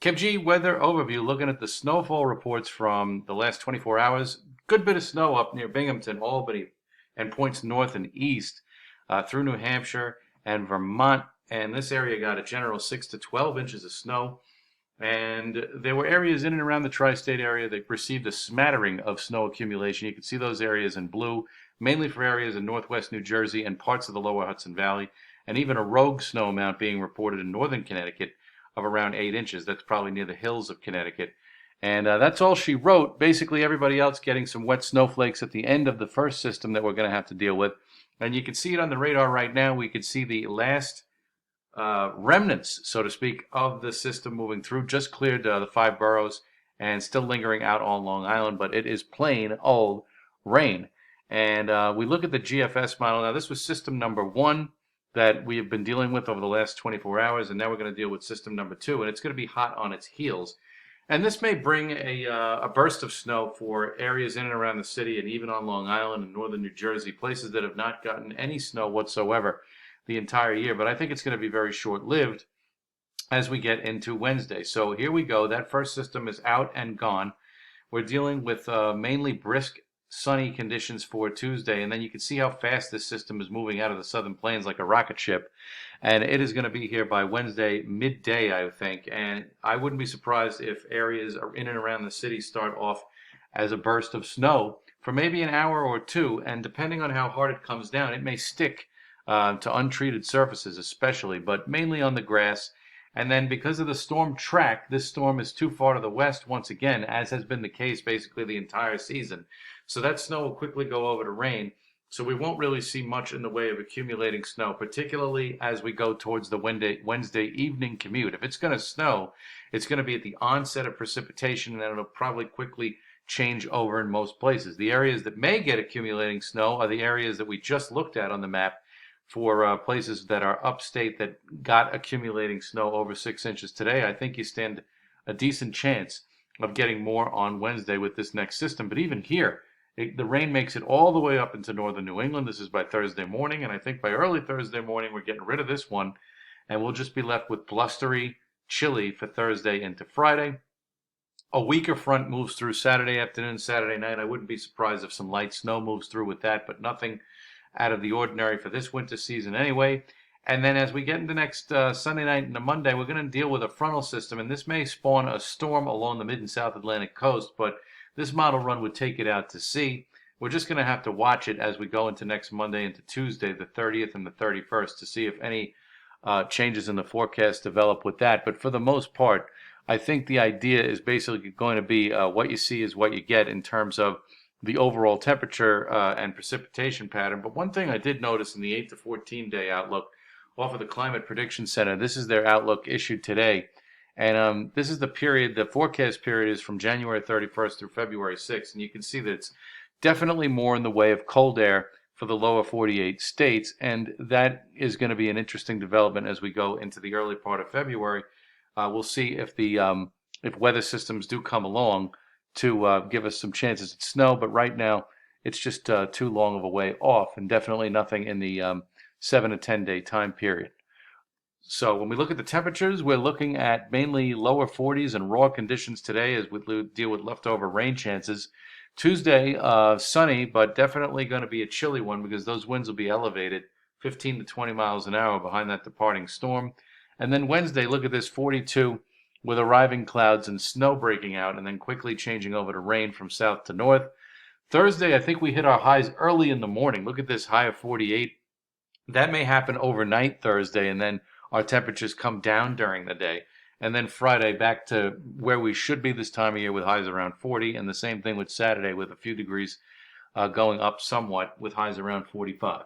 Kev G, weather overview, looking at the snowfall reports from the last 24 hours. Good bit of snow up near Binghamton, Albany, and points north and east through New Hampshire and Vermont. And this area got a general 6 to 12 inches of snow. And there were areas in and around the tri-state area that received a smattering of snow accumulation. You can see those areas in blue, mainly for areas in northwest New Jersey and parts of the lower Hudson Valley, and even a rogue snow amount being reported in northern Connecticut of around 8 inches. That's probably near the hills of Connecticut. And that's all she wrote. Basically, everybody else getting some wet snowflakes at the end of the first system that we're going to have to deal with. And you can see it on the radar right now. We can see the last remnants, so to speak, of the system moving through. Just cleared the 5 boroughs and still lingering out on Long Island, but it is plain old rain. And we look at the GFS model. Now, this was system number 1 that we have been dealing with over the last 24 hours, and now we're going to deal with system number 2, and it's going to be hot on its heels. And this may bring a burst of snow for areas in and around the city and even on Long Island and northern New Jersey, places that have not gotten any snow whatsoever the entire year. But I think it's going to be very short-lived as we get into Wednesday. So here we go. That first system is out and gone. We're dealing with mainly brisk, sunny conditions for Tuesday, and then you can see how fast this system is moving out of the southern plains like a rocket ship, and it is going to be here by Wednesday midday, I think. And I wouldn't be surprised if areas in and around the city start off as a burst of snow for maybe an hour or two, and depending on how hard it comes down, it may stick to untreated surfaces especially, but mainly on the grass. And then because of the storm track, this storm is too far to the west once again, as has been the case basically the entire season. So that snow will quickly go over to rain. So we won't really see much in the way of accumulating snow, particularly as we go towards the Wednesday evening commute. If it's going to snow, it's going to be at the onset of precipitation, and then it'll probably quickly change over in most places. The areas that may get accumulating snow are the areas that we just looked at on the map for places that are upstate that got accumulating snow over 6 inches today. I think you stand a decent chance of getting more on Wednesday with this next system. But even here, the rain makes it all the way up into northern New England. This is by Thursday morning, and I think by early Thursday morning we're getting rid of this one, and we'll just be left with blustery, chilly for Thursday into Friday. A weaker front moves through Saturday afternoon, Saturday night. I wouldn't be surprised if some light snow moves through with that, but nothing out of the ordinary for this winter season anyway. And then as we get into next Sunday night and Monday, we're going to deal with a frontal system, and this may spawn a storm along the mid and south Atlantic coast, but this model run would take it out to sea. We're just going to have to watch it as we go into next Monday into Tuesday, the 30th and the 31st, to see if any changes in the forecast develop with that. But for the most part, I think the idea is basically going to be what you see is what you get in terms of the overall temperature and precipitation pattern. But one thing I did notice in the 8 to 14 day outlook off of the Climate Prediction Center, this is their outlook issued today. And this is the period, the forecast period is from January 31st through February 6th. And you can see that it's definitely more in the way of cold air for the lower 48 states. And that is going to be an interesting development as we go into the early part of February. We'll see if if weather systems do come along to give us some chances at snow. But right now, it's just too long of a way off, and definitely nothing in the 7 to 10 day time period. So when we look at the temperatures, we're looking at mainly lower 40s and raw conditions today as we deal with leftover rain chances. Tuesday, sunny, but definitely going to be a chilly one because those winds will be elevated, 15 to 20 miles an hour behind that departing storm. And then Wednesday, look at this, 42 with arriving clouds and snow breaking out and then quickly changing over to rain from south to north. Thursday, I think we hit our highs early in the morning. Look at this high of 48. That may happen overnight Thursday, and then our temperatures come down during the day. And then Friday back to where we should be this time of year with highs around 40. And the same thing with Saturday with a few degrees going up somewhat with highs around 45.